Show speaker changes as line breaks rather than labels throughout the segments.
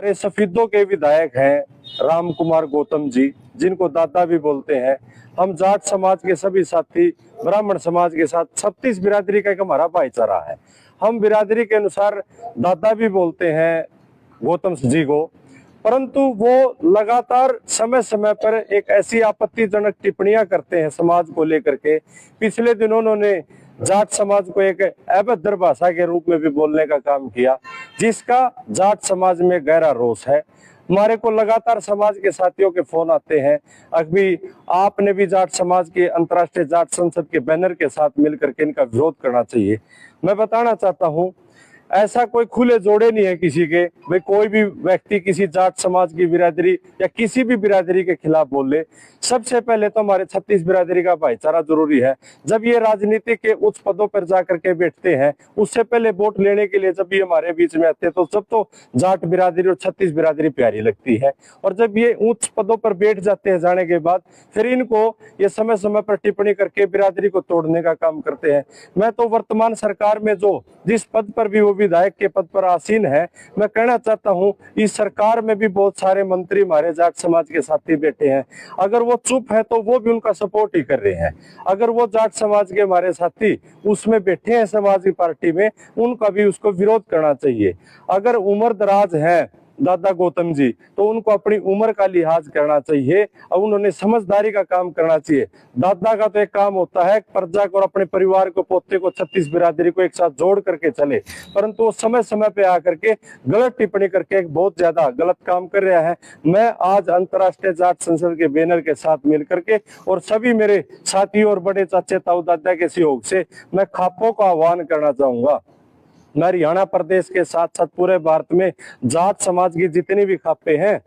हमारे सफीदों के विधायक हैं राम कुमार गौतम जी, जिनको दादा भी बोलते हैं। हम जाट समाज के सभी साथी ब्राह्मण समाज के साथ 36 बिरादरी का एक हमारा भाईचारा है। हम बिरादरी के अनुसार दादा भी बोलते हैं गौतम जी को, परंतु वो लगातार समय समय पर एक ऐसी आपत्तिजनक टिप्पणियां करते हैं समाज को लेकर के। पिछले दिनों उन्होंने जाट समाज को एक अभद्र भाषा के रूप में भी बोलने का काम किया, जिसका जाट समाज में गहरा रोष है। हमारे को लगातार समाज के साथियों के फोन आते हैं, अभी आपने भी जाट समाज के अंतर्राष्ट्रीय जाट संसद के बैनर के साथ मिलकर के इनका विरोध करना चाहिए। मैं बताना चाहता हूं, ऐसा कोई खुले जोड़े नहीं है किसी के, भाई कोई भी व्यक्ति किसी जाट समाज की बिरादरी या किसी भी बिरादरी के खिलाफ बोले। सबसे पहले तो हमारे 36 बिरादरी का भाईचारा जरूरी है। जब ये राजनीति के उच्च पदों पर जाकर के बैठते हैं, उससे पहले वोट लेने के लिए जब ये हमारे बीच में आते हैं, तो जब तो जाट बिरादरी और 36 बिरादरी प्यारी लगती है। और जब ये उच्च पदों पर बैठ जाते हैं जाने के बाद, फिर इनको ये समय समय पर टिप्पणी करके बिरादरी को तोड़ने का काम करते हैं। मैं तो वर्तमान सरकार में जो जिस पद पर भी वो विधायक के पद पर आसीन है, मैं कहना चाहता हूं इस सरकार में भी बहुत सारे मंत्री हमारे जाट समाज के साथी बैठे हैं। अगर वो चुप है तो वो भी उनका सपोर्ट ही कर रहे हैं। अगर वो जाट समाज के हमारे साथी उसमें बैठे हैं समाज की पार्टी में, उनका भी उसको विरोध करना चाहिए। अगर उम्र दराज है दादा गौतम जी, तो उनको अपनी उम्र का लिहाज करना चाहिए और उन्होंने समझदारी का काम करना चाहिए। दादा का तो एक काम होता है प्रजा को और अपने परिवार को, पोते को, 36 बिरादरी को एक साथ जोड़ करके चले, परंतु वो समय समय पे आकर के गलत टिप्पणी करके एक बहुत ज्यादा गलत काम कर रहा है। मैं आज अंतर्राष्ट्रीय जाट संसद के बैनर के साथ मिलकर के और सभी मेरे साथी और बड़े चाचे ताऊ दादा के सहयोग से मैं खापों का आह्वान करना चाहूंगा। मैं हरियाणा प्रदेश के साथ साथ पूरे भारत में जाट समाज की जितनी भी खापे हैं,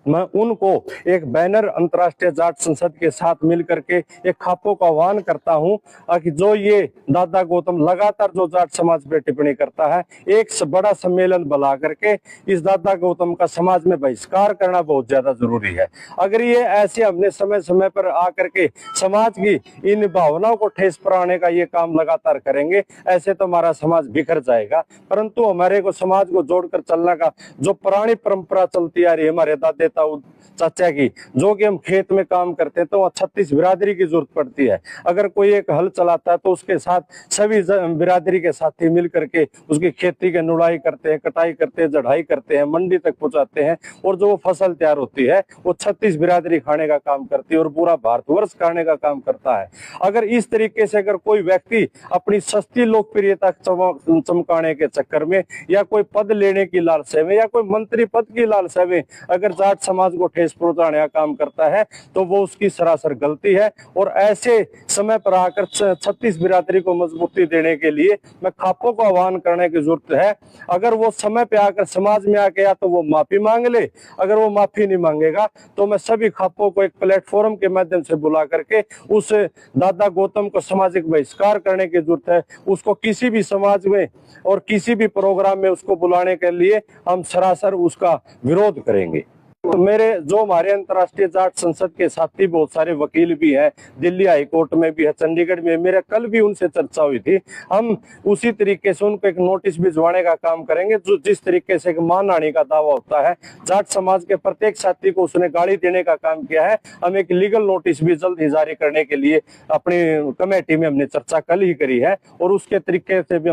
मैं उनको एक बैनर अंतर्राष्ट्रीय जाट संसद के साथ मिलकर के एक खापों का आह्वान करता हूं कि जो ये दादा गौतम लगातार जो जाट समाज पे टिप्पणी करता है, एक बड़ा सम्मेलन बुला करके इस दादा गौतम का समाज में बहिष्कार करना बहुत ज्यादा जरूरी है। अगर ये ऐसे हमने समय समय पर आकर के समाज की इन भावनाओं को ठेस पहुंचाने का ये काम लगातार करेंगे, ऐसे तो हमारा समाज बिखर जाएगा। परंतु हमारे को समाज को जोड़कर चलने का जो पुरानी परंपरा चलती आ रही है हमारे दादे चाचा की, जो कि हम खेत में काम करते हैं तो वहाँ 36 बिरादरी की जरूरत पड़ती है। अगर कोई एक हल चलाता है तो उसके साथ सभी बिरादरी के साथी मिल करके उसकी खेती की नुड़ाई करते हैं, कटाई करते हैं, जड़ाई करते हैं, मंडी तक पहुंचाते हैं, और जो वो फसल तैयार होती है वो 36 बिरादरी खाने का काम करती है और पूरा भारतवर्ष खाने का काम करता है। अगर इस तरीके से अगर कोई व्यक्ति अपनी सस्ती लोकप्रियता चमकाने के चक्कर में या कोई पद लेने की लालसा में या कोई मंत्री पद की लालसा में अगर जाट समाज को ठेस पहुंचाने का काम करता है, तो वो उसकी सरासर गलती है। और ऐसे समय पर आकर 36 बिरादरी को मजबूती देने के लिए मैं खापों को आह्वान करने की जरूरत है। अगर वो समय पे आकर समाज में आके या तो वो माफी मांग ले, अगर वो माफी नहीं मांगेगा तो मैं सभी खापों को एक प्लेटफॉर्म के माध्यम से बुला करके उस दादा गौतम को सामाजिक बहिष्कार करने की जरूरत है। उसको किसी भी समाज में और किसी भी प्रोग्राम में उसको बुलाने के लिए हम सरासर उसका विरोध करेंगे। तो मेरे जो हमारे अंतर्राष्ट्रीय जाट संसद के साथी बहुत सारे वकील भी हैं, दिल्ली हाई कोर्ट में भी है, चंडीगढ़ में, मेरे कल भी उनसे चर्चा हुई थी। हम उसी तरीके से उनको एक नोटिस भिजवाने का काम करेंगे। जो जिस तरीके से एक मानहानि का दावा होता है, जाट समाज के प्रत्येक साथी को उसने गाली देने का काम किया है, हम एक लीगल नोटिस भी जल्द ही जारी करने के लिए अपनी कमेटी में हमने चर्चा कल ही करी है और उसके तरीके से भी